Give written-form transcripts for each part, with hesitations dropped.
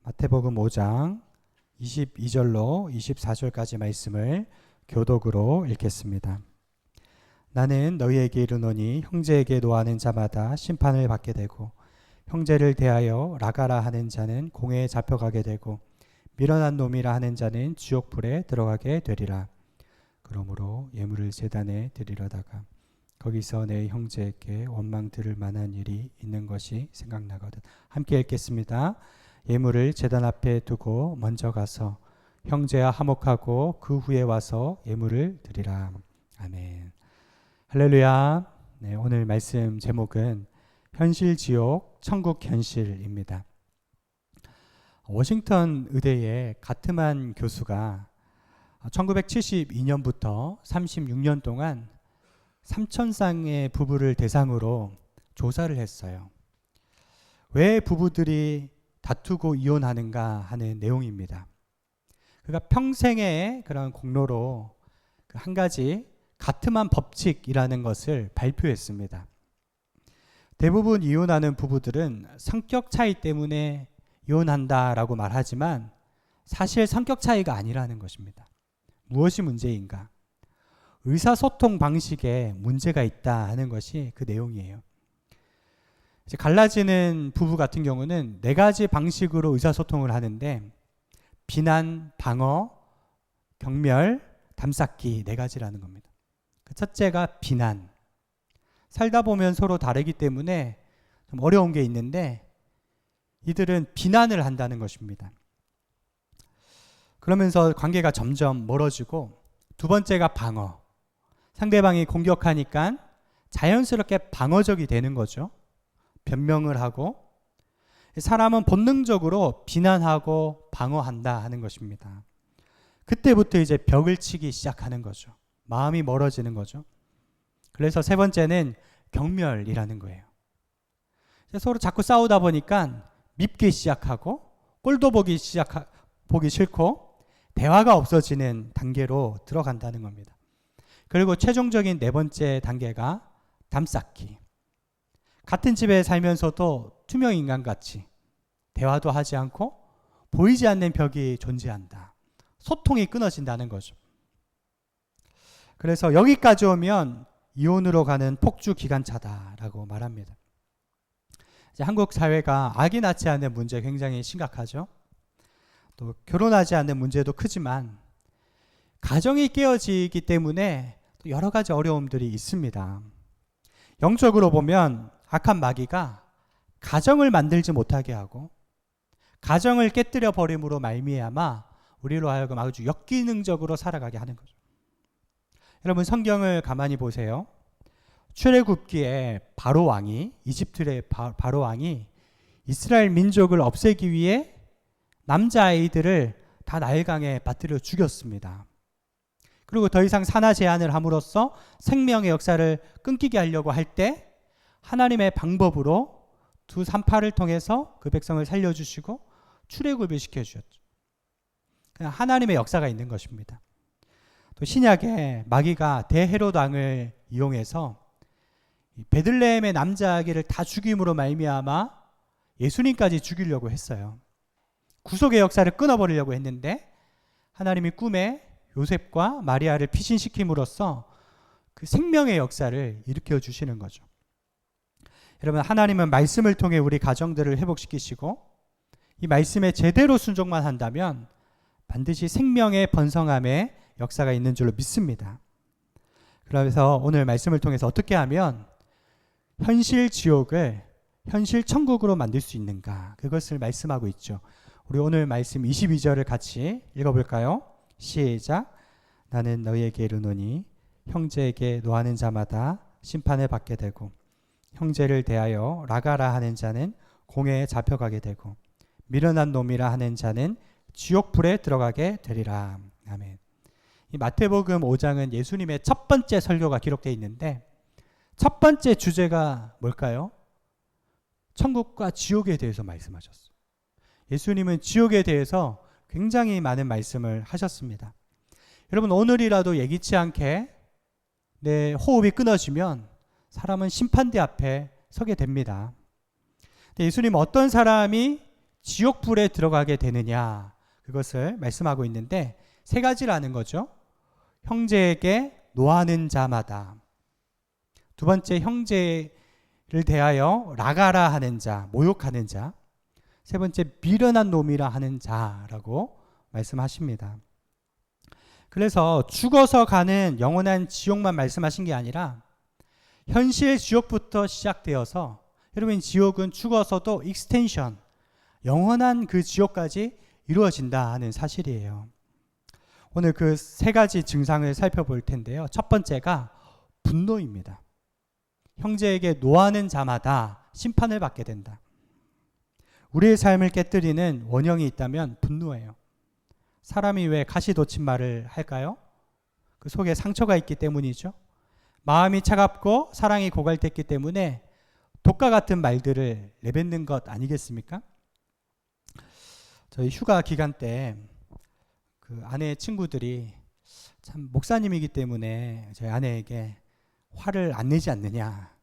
마태복음 5장 22절로 24절까지 말씀을 교독으로 읽겠습니다. 나는 너희에게 이르노니 형제에게 노하는 자마다 심판을 받게 되고 형제를 대하여 라가라 하는 자는 공회에 잡혀가게 되고 미련한 놈이라 하는 자는 지옥불에 들어가게 되리라. 그러므로 예물을 제단에 드리려다가 거기서 내 형제에게 원망 들을 만한 일이 있는 것이 생각나거든. 함께 읽겠습니다. 예물을 제단 앞에 두고 먼저 가서 형제와 화목하고 그 후에 와서 예물을 드리라. 아멘. 할렐루야. 네, 오늘 말씀 제목은 현실 지옥, 천국 현실입니다. 워싱턴 의대의 가트만 교수가 1972년부터 36년 동안 3,000쌍의 부부를 대상으로 조사를 했어요. 왜 부부들이 다투고 이혼하는가 하는 내용입니다. 그가 평생의 그런 공로로 한 가지 가트만 법칙이라는 것을 발표했습니다. 대부분 이혼하는 부부들은 성격 차이 때문에 이혼한다라고 말하지만 사실 성격 차이가 아니라는 것입니다. 무엇이 문제인가? 의사소통 방식에 문제가 있다 하는 것이 그 내용이에요. 이제 갈라지는 부부 같은 경우는 네 가지 방식으로 의사소통을 하는데 비난, 방어, 경멸, 담쌓기 네 가지라는 겁니다. 그 첫째가 비난. 살다 보면 서로 다르기 때문에 좀 어려운 게 있는데 이들은 비난을 한다는 것입니다. 그러면서 관계가 점점 멀어지고 두 번째가 방어. 상대방이 공격하니까 자연스럽게 방어적이 되는 거죠. 변명을 하고 사람은 본능적으로 비난하고 방어한다 하는 것입니다. 그때부터 이제 벽을 치기 시작하는 거죠. 마음이 멀어지는 거죠. 그래서 세 번째는 경멸이라는 거예요. 서로 자꾸 싸우다 보니까 밉기 시작하고 꼴도 보기 싫고 대화가 없어지는 단계로 들어간다는 겁니다. 그리고 최종적인 네 번째 단계가 담쌓기. 같은 집에 살면서도 투명 인간같이 대화도 하지 않고 보이지 않는 벽이 존재한다. 소통이 끊어진다는 거죠. 그래서 여기까지 오면 이혼으로 가는 폭주 기관차다라고 말합니다. 이제 한국 사회가 아기 낳지 않는 문제 굉장히 심각하죠. 또 결혼하지 않는 문제도 크지만 가정이 깨어지기 때문에 또 여러 가지 어려움들이 있습니다. 영적으로 보면 악한 마귀가 가정을 만들지 못하게 하고 가정을 깨뜨려 버림으로 말미암아 우리로 하여금 아주 역기능적으로 살아가게 하는 거죠. 여러분 성경을 가만히 보세요. 출애굽기에 바로 왕이 이집트의 바로 왕이 이스라엘 민족을 없애기 위해 남자아이들을 다 나일강에 빠뜨려 죽였습니다. 그리고 더 이상 산하 제한을 함으로써 생명의 역사를 끊기게 하려고 할 때 하나님의 방법으로 두 산파를 통해서 그 백성을 살려주시고 출애굽을 시켜주셨죠. 그냥 하나님의 역사가 있는 것입니다. 또 신약에 마귀가 대헤롯 왕을 이용해서 베들레헴의 남자아기를 다 죽임으로 말미암아 예수님까지 죽이려고 했어요. 구속의 역사를 끊어버리려고 했는데 하나님이 꿈에 요셉과 마리아를 피신시킴으로써 그 생명의 역사를 일으켜 주시는 거죠. 여러분 하나님은 말씀을 통해 우리 가정들을 회복시키시고 이 말씀에 제대로 순종만 한다면 반드시 생명의 번성함의 역사가 있는 줄로 믿습니다. 그래서 오늘 말씀을 통해서 어떻게 하면 현실 지옥을 현실 천국으로 만들 수 있는가 그것을 말씀하고 있죠. 우리 오늘 말씀 22절을 같이 읽어볼까요? 시작. 나는 너희에게 이르노니 형제에게 노하는 자마다 심판을 받게 되고 형제를 대하여 라가라 하는 자는 공회에 잡혀가게 되고 미련한 놈이라 하는 자는 지옥불에 들어가게 되리라. 아멘. 이 마태복음 5장은 예수님의 첫 번째 설교가 기록되어 있는데 첫 번째 주제가 뭘까요? 천국과 지옥에 대해서 말씀하셨어요. 예수님은 지옥에 대해서 굉장히 많은 말씀을 하셨습니다. 여러분 오늘이라도 예기치 않게 내 호흡이 끊어지면 사람은 심판대 앞에 서게 됩니다. 예수님 어떤 사람이 지옥불에 들어가게 되느냐, 그것을 말씀하고 있는데 세 가지라는 거죠. 형제에게 노하는 자마다, 두 번째 형제를 대하여 라가라 하는 자, 모욕하는 자, 세 번째 미련한 놈이라 하는 자라고 말씀하십니다. 그래서 죽어서 가는 영원한 지옥만 말씀하신 게 아니라 현실 지옥부터 시작되어서, 여러분 지옥은 죽어서도 익스텐션, 영원한 그 지옥까지 이루어진다 하는 사실이에요. 오늘 그 세 가지 증상을 살펴볼 텐데요. 첫 번째가 분노입니다. 형제에게 노하는 자마다 심판을 받게 된다. 우리의 삶을 깨뜨리는 원형이 있다면 분노예요. 사람이 왜 가시돋친 말을 할까요? 그 속에 상처가 있기 때문이죠. 마음이 차갑고 사랑이 고갈됐기 때문에 독과 같은 말들을 내뱉는 것 아니겠습니까? 저희 휴가 기간 때 그 아내의 친구들이 참 목사님이기 때문에 저희 아내에게 화를 안 내지 않느냐.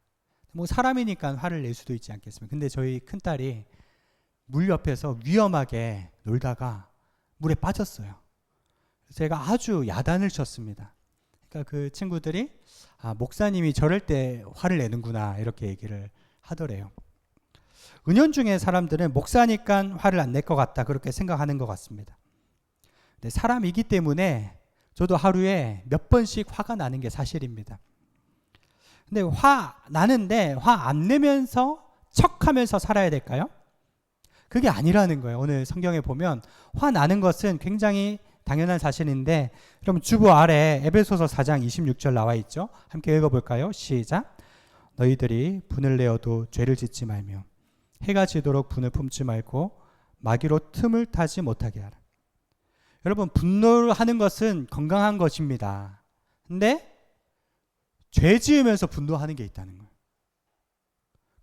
뭐 사람이니까 화를 낼 수도 있지 않겠습니까? 근데 저희 큰딸이 물 옆에서 위험하게 놀다가 물에 빠졌어요. 제가 아주 야단을 쳤습니다. 그러니까 그 친구들이 목사님이 저럴 때 화를 내는구나 이렇게 얘기를 하더래요. 은연중에 사람들은 목사니까 화를 안 낼 것 같다 그렇게 생각하는 것 같습니다. 근데 사람이기 때문에 저도 하루에 몇 번씩 화가 나는 게 사실입니다. 근데 화 나는데 화 안 내면서 척하면서 살아야 될까요? 그게 아니라는 거예요. 오늘 성경에 보면 화 나는 것은 굉장히 당연한 사실인데, 그럼 주보 아래 에베소서 4장 26절 나와 있죠. 함께 읽어볼까요? 시작. 너희들이 분을 내어도 죄를 짓지 말며 해가 지도록 분을 품지 말고 마귀로 틈을 타지 못하게 하라. 여러분, 분노를 하는 것은 건강한 것입니다. 근데 죄 지으면서 분노하는 게 있다는 거예요.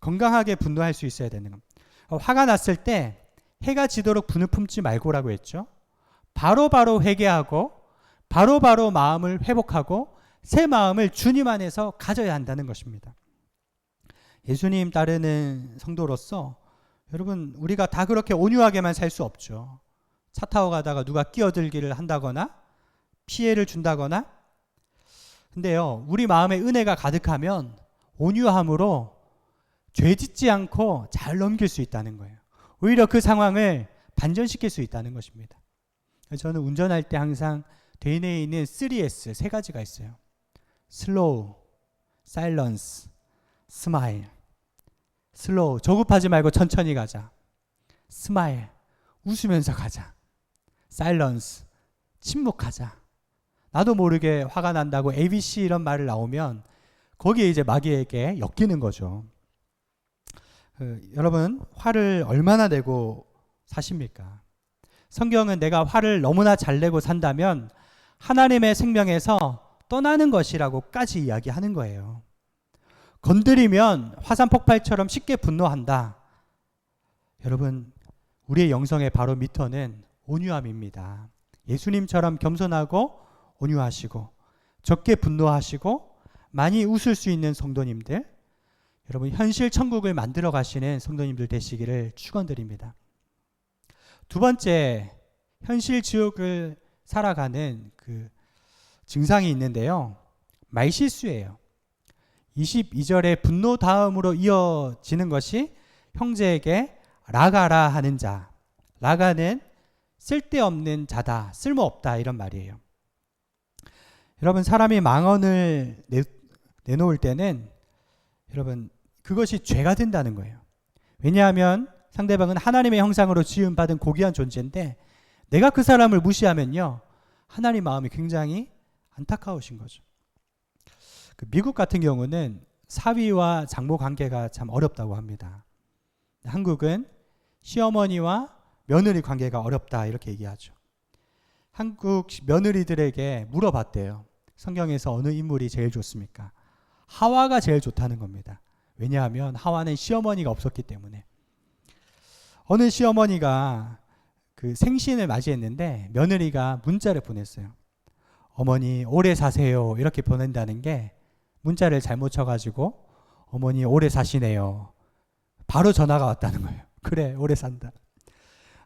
건강하게 분노할 수 있어야 되는 겁니다. 화가 났을 때 해가 지도록 분을 품지 말고라고 했죠. 바로바로 회개하고 바로바로 마음을 회복하고 새 마음을 주님 안에서 가져야 한다는 것입니다. 예수님 따르는 성도로서 여러분, 우리가 다 그렇게 온유하게만 살 수 없죠. 차 타고 가다가 누가 끼어들기를 한다거나 피해를 준다거나. 근데요, 우리 마음에 은혜가 가득하면 온유함으로 죄 짓지 않고 잘 넘길 수 있다는 거예요. 오히려 그 상황을 반전시킬 수 있다는 것입니다. 저는 운전할 때 항상 대뇌에 있는 3S, 세 가지가 있어요. 슬로우, 사일런스, 스마일. 슬로우, 조급하지 말고 천천히 가자. 스마일, 웃으면서 가자. 사일런스, 침묵하자. 나도 모르게 화가 난다고 ABC 이런 말을 나오면 거기에 이제 마귀에게 엮이는 거죠. 여러분, 화를 얼마나 내고 사십니까? 성경은 내가 화를 너무나 잘 내고 산다면 하나님의 생명에서 떠나는 것이라고까지 이야기하는 거예요. 건드리면 화산 폭발처럼 쉽게 분노한다. 여러분, 우리의 영성의 바로 미터는 온유함입니다. 예수님처럼 겸손하고 온유하시고 적게 분노하시고 많이 웃을 수 있는 성도님들, 여러분 현실 천국을 만들어 가시는 성도님들 되시기를 축원드립니다. 두 번째, 현실 지옥을 살아가는 그 증상이 있는데요. 말실수예요. 22절에 분노 다음으로 이어지는 것이 형제에게 라가라 하는 자. 라가는 쓸데없는 자다, 쓸모없다 이런 말이에요. 여러분, 사람이 망언을 내놓을 때는 여러분 그것이 죄가 된다는 거예요. 왜냐하면 상대방은 하나님의 형상으로 지음받은 고귀한 존재인데 내가 그 사람을 무시하면요, 하나님 마음이 굉장히 안타까우신 거죠. 미국 같은 경우는 사위와 장모 관계가 참 어렵다고 합니다. 한국은 시어머니와 며느리 관계가 어렵다 이렇게 얘기하죠. 한국 며느리들에게 물어봤대요. 성경에서 어느 인물이 제일 좋습니까? 하와가 제일 좋다는 겁니다. 왜냐하면 하와는 시어머니가 없었기 때문에. 어느 시어머니가 그 생신을 맞이했는데 며느리가 문자를 보냈어요. 어머니 오래 사세요 이렇게 보낸다는 게 문자를 잘못 쳐가지고 어머니 오래 사시네요. 바로 전화가 왔다는 거예요. 그래, 오래 산다.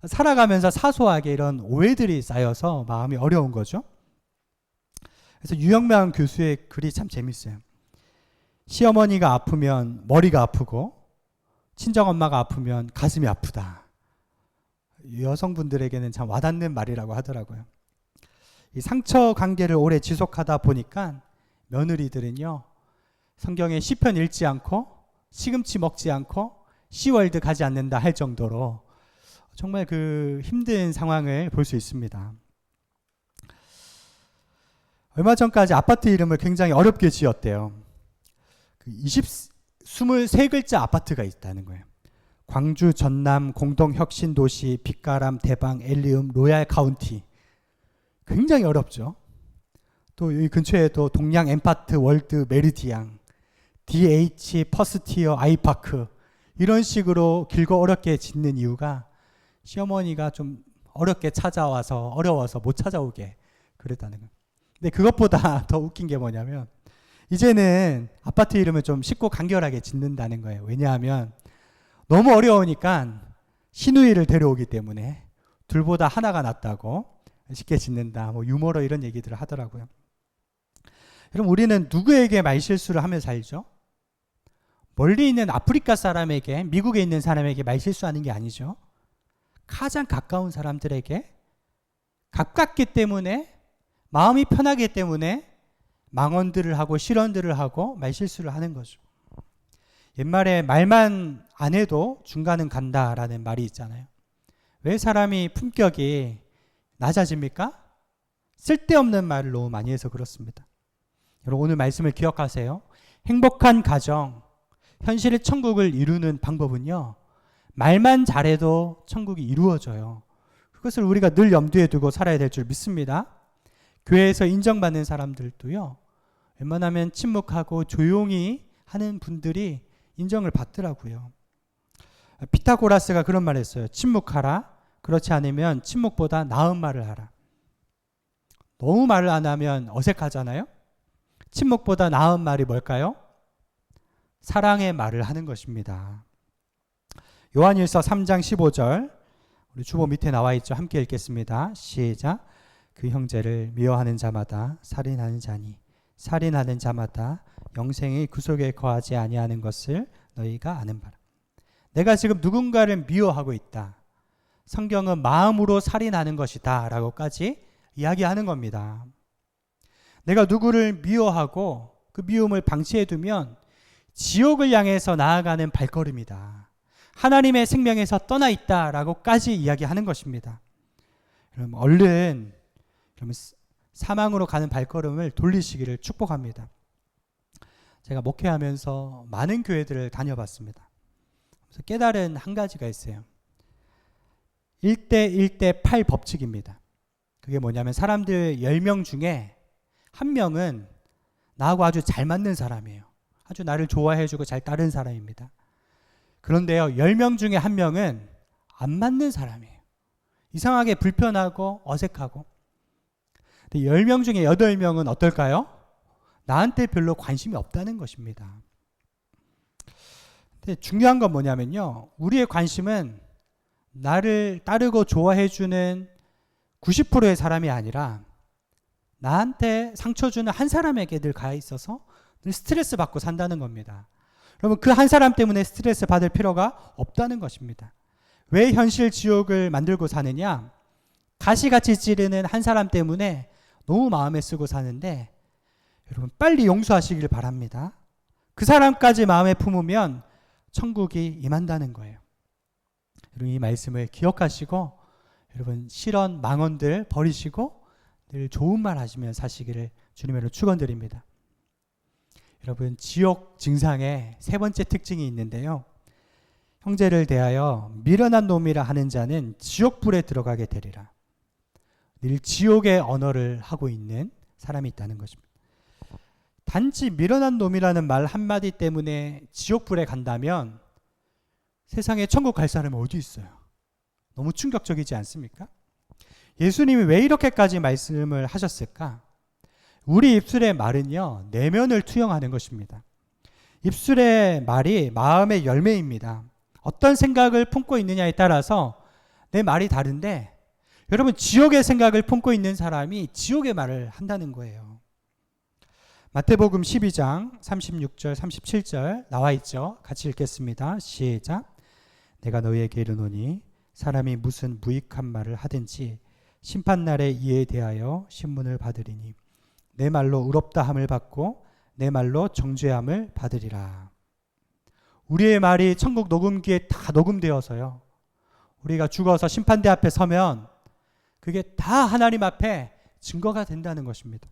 살아가면서 사소하게 이런 오해들이 쌓여서 마음이 어려운 거죠. 그래서 유영명 교수의 글이 참 재밌어요. 시어머니가 아프면 머리가 아프고 친정엄마가 아프면 가슴이 아프다. 여성분들에게는 참 와닿는 말이라고 하더라고요. 이 상처 관계를 오래 지속하다 보니까 며느리들은요, 성경에 시편 읽지 않고 시금치 먹지 않고 시월드 가지 않는다 할 정도로 정말 그 힘든 상황을 볼 수 있습니다. 얼마 전까지 아파트 이름을 굉장히 어렵게 지었대요. 23글자 아파트가 있다는 거예요. 광주, 전남, 공동혁신도시, 빛가람, 대방, 엘리움, 로얄 카운티. 굉장히 어렵죠. 또 여기 근처에도 동양 엠파트, 월드, 메리디앙, DH, 퍼스티어, 아이파크 이런 식으로 길고 어렵게 짓는 이유가 시어머니가 좀 어렵게 찾아와서 어려워서 못 찾아오게 그랬다는 거예요. 근데 그것보다 더 웃긴 게 뭐냐면 이제는 아파트 이름을 좀 쉽고 간결하게 짓는다는 거예요. 왜냐하면 너무 어려우니까 시누이를 데려오기 때문에 둘보다 하나가 낫다고 쉽게 짓는다. 뭐 유머로 이런 얘기들을 하더라고요. 그럼 우리는 누구에게 말실수를 하며 살죠? 멀리 있는 아프리카 사람에게, 미국에 있는 사람에게 말실수하는 게 아니죠. 가장 가까운 사람들에게 가깝기 때문에 마음이 편하기 때문에 망언들을 하고 실언들을 하고 말실수를 하는 거죠. 옛말에 말만 안 해도 중간은 간다라는 말이 있잖아요. 왜 사람이 품격이 낮아집니까? 쓸데없는 말을 너무 많이 해서 그렇습니다. 여러분 오늘 말씀을 기억하세요. 행복한 가정, 현실의 천국을 이루는 방법은요. 말만 잘해도 천국이 이루어져요. 그것을 우리가 늘 염두에 두고 살아야 될 줄 믿습니다. 교회에서 인정받는 사람들도요. 웬만하면 침묵하고 조용히 하는 분들이 인정을 받더라고요. 피타고라스가 그런 말을 했어요. 침묵하라. 그렇지 않으면 침묵보다 나은 말을 하라. 너무 말을 안 하면 어색하잖아요. 침묵보다 나은 말이 뭘까요? 사랑의 말을 하는 것입니다. 요한일서 3장 15절 우리 주보 밑에 나와 있죠. 함께 읽겠습니다. 시작. 그 형제를 미워하는 자마다 살인하는 자니 살인하는 자마다 영생의 구속에 거하지 아니하는 것을 너희가 아는 바라. 내가 지금 누군가를 미워하고 있다. 성경은 마음으로 살인하는 것이다 라고까지 이야기하는 겁니다. 내가 누구를 미워하고 그 미움을 방치해 두면 지옥을 향해서 나아가는 발걸음이다. 하나님의 생명에서 떠나 있다라고까지 이야기하는 것입니다. 여러분 얼른 사망으로 가는 발걸음을 돌리시기를 축복합니다. 제가 목회하면서 많은 교회들을 다녀봤습니다. 그래서 깨달은 한 가지가 있어요. 1대 8 법칙입니다. 그게 뭐냐면 사람들 10명 중에 한 명은 나하고 아주 잘 맞는 사람이에요. 아주 나를 좋아해주고 잘 따르는 사람입니다. 그런데요, 10명 중에 한 명은 안 맞는 사람이에요. 이상하게 불편하고 어색하고. 근데 10명 중에 8명은 어떨까요? 나한테 별로 관심이 없다는 것입니다. 근데 중요한 건 뭐냐면요, 우리의 관심은 나를 따르고 좋아해주는 90%의 사람이 아니라 나한테 상처 주는 한 사람에게 늘 가 있어서 늘 스트레스 받고 산다는 겁니다. 여러분 그 한 사람 때문에 스트레스 받을 필요가 없다는 것입니다. 왜 현실 지옥을 만들고 사느냐? 가시같이 찌르는 한 사람 때문에 너무 마음에 쓰고 사는데 여러분 빨리 용서하시길 바랍니다. 그 사람까지 마음에 품으면 천국이 임한다는 거예요. 여러분 이 말씀을 기억하시고 여러분 실언, 망언들 버리시고 늘 좋은 말 하시며 사시기를 주님으로 축원드립니다. 여러분 지옥 증상의 세 번째 특징이 있는데요. 형제를 대하여 미련한 놈이라 하는 자는 지옥불에 들어가게 되리라. 늘 지옥의 언어를 하고 있는 사람이 있다는 것입니다. 단지 미련한 놈이라는 말 한마디 때문에 지옥불에 간다면 세상에 천국 갈 사람은 어디 있어요? 너무 충격적이지 않습니까? 예수님이 왜 이렇게까지 말씀을 하셨을까? 우리 입술의 말은요, 내면을 투영하는 것입니다. 입술의 말이 마음의 열매입니다. 어떤 생각을 품고 있느냐에 따라서 내 말이 다른데 여러분 지옥의 생각을 품고 있는 사람이 지옥의 말을 한다는 거예요. 마태복음 12장 36절 37절 나와 있죠. 같이 읽겠습니다. 시작. 내가 너희에게 이르노니 사람이 무슨 무익한 말을 하든지 심판날에 이에 대하여 신문을 받으리니 내 말로 의롭다함을 받고 내 말로 정죄함을 받으리라. 우리의 말이 천국 녹음기에 다 녹음되어서요. 우리가 죽어서 심판대 앞에 서면 그게 다 하나님 앞에 증거가 된다는 것입니다.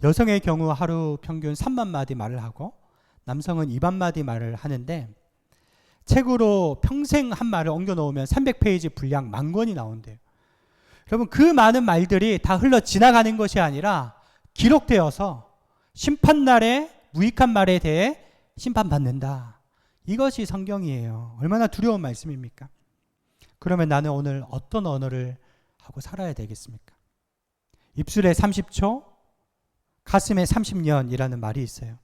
여성의 경우 하루 평균 3만 마디 말을 하고 남성은 2만 마디 말을 하는데 책으로 평생 한 말을 옮겨 놓으면 300페이지 분량 10,000권이 나온대요. 여러분 그 많은 말들이 다 흘러 지나가는 것이 아니라 기록되어서 심판날에 무익한 말에 대해 심판받는다. 이것이 성경이에요. 얼마나 두려운 말씀입니까? 그러면 나는 오늘 어떤 언어를 하고 살아야 되겠습니까? 입술에 30초, 가슴에 30년이라는 말이 있어요.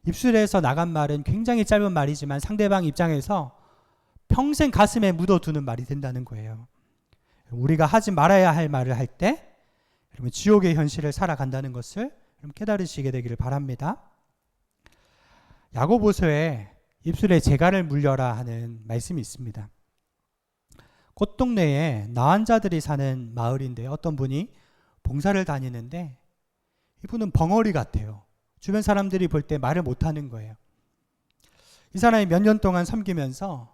입술에서 나간 말은 굉장히 짧은 말이지만 상대방 입장에서 평생 가슴에 묻어두는 말이 된다는 거예요. 우리가 하지 말아야 할 말을 할 때 여러분 지옥의 현실을 살아간다는 것을 여러분 깨달으시게 되기를 바랍니다. 야고보서에 입술에 재갈을 물려라 하는 말씀이 있습니다. 꽃동네에 나환자들이 사는 마을인데 어떤 분이 봉사를 다니는데 이분은 벙어리 같아요. 주변 사람들이 볼 때 말을 못하는 거예요. 이 사람이 몇 년 동안 섬기면서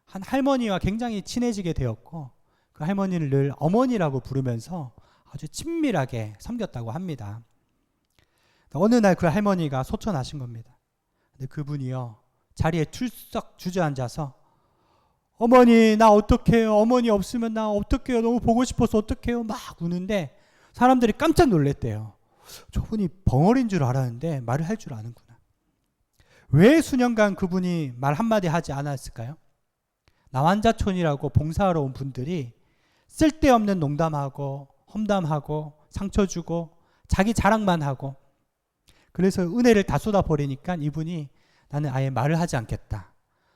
한 할머니와 굉장히 친해지게 되었고 그 할머니를 늘 어머니라고 부르면서 아주 친밀하게 섬겼다고 합니다. 어느 날 그 할머니가 소천하신 겁니다. 근데 그분이요 자리에 툴썩 주저앉아서 어머니 나 어떡해요? 어머니 없으면 나 어떡해요? 너무 보고 싶어서 어떡해요? 막 우는데 사람들이 깜짝 놀랐대요. 저분이 벙어리인 줄 알았는데 말을 할 줄 아는구나. 왜 수년간 그분이 말 한마디 하지 않았을까요? 나환자촌이라고 봉사하러 온 분들이 쓸데없는 농담하고 험담하고 상처 주고 자기 자랑만 하고 그래서 은혜를 다 쏟아버리니까 이분이 나는 아예 말을 하지 않겠다.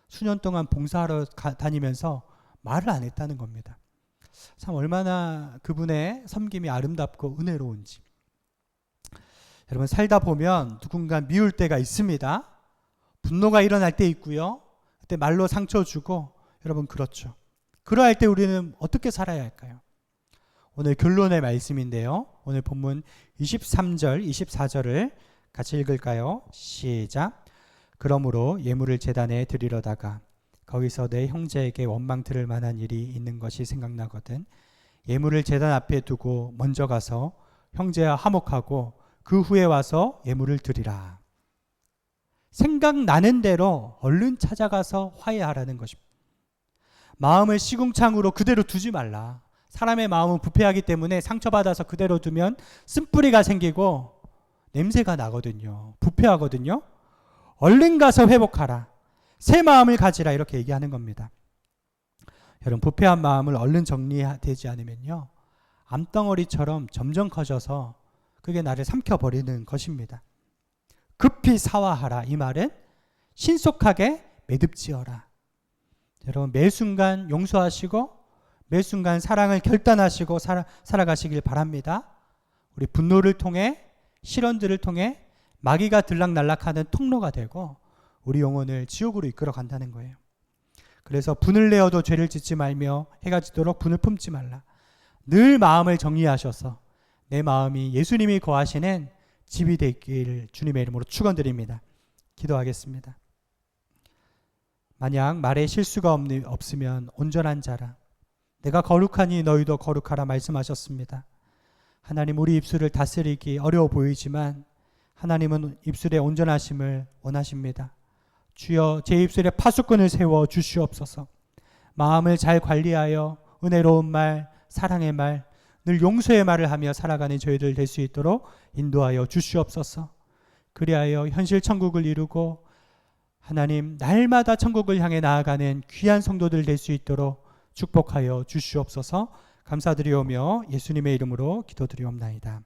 수년 동안 봉사하러 다니면서 말을 안 했다는 겁니다. 참 얼마나 그분의 섬김이 아름답고 은혜로운지. 여러분 살다 보면 누군가 미울 때가 있습니다. 분노가 일어날 때 있고요. 그때 말로 상처 주고 여러분 그렇죠. 그러할 때 우리는 어떻게 살아야 할까요? 오늘 결론의 말씀인데요. 오늘 본문 23절 24절을 같이 읽을까요? 시작. 그러므로 예물을 제단에 드리려다가 거기서 내 형제에게 원망 들을 만한 일이 있는 것이 생각나거든 예물을 제단 앞에 두고 먼저 가서 형제와 화목하고 그 후에 와서 예물을 드리라. 생각나는 대로 얼른 찾아가서 화해하라는 것입니다. 마음을 시궁창으로 그대로 두지 말라. 사람의 마음은 부패하기 때문에 상처받아서 그대로 두면 쓴뿌리가 생기고 냄새가 나거든요. 부패하거든요. 얼른 가서 회복하라. 새 마음을 가지라 이렇게 얘기하는 겁니다. 여러분 부패한 마음을 얼른 정리되지 않으면요. 암덩어리처럼 점점 커져서 그게 나를 삼켜버리는 것입니다. 급히 사화하라. 이 말은 신속하게 매듭지어라. 여러분 매 순간 용서하시고 매 순간 사랑을 결단하시고 살아가시길 바랍니다. 우리 분노를 통해 실언들을 통해 마귀가 들락날락하는 통로가 되고 우리 영혼을 지옥으로 이끌어 간다는 거예요. 그래서 분을 내어도 죄를 짓지 말며 해가 지도록 분을 품지 말라. 늘 마음을 정리하셔서 내 마음이 예수님이 거하시는 집이 되길 주님의 이름으로 축원드립니다. 기도하겠습니다. 만약 말에 실수가 없으면 온전한 자라. 내가 거룩하니 너희도 거룩하라 말씀하셨습니다. 하나님 우리 입술을 다스리기 어려워 보이지만 하나님은 입술의 온전하심을 원하십니다. 주여 제 입술에 파수꾼을 세워 주시옵소서. 마음을 잘 관리하여 은혜로운 말, 사랑의 말, 늘 용서의 말을 하며 살아가는 저희들 될 수 있도록 인도하여 주시옵소서. 그리하여 현실 천국을 이루고 하나님 날마다 천국을 향해 나아가는 귀한 성도들 될 수 있도록 축복하여 주시옵소서. 감사드리오며 예수님의 이름으로 기도드리옵나이다.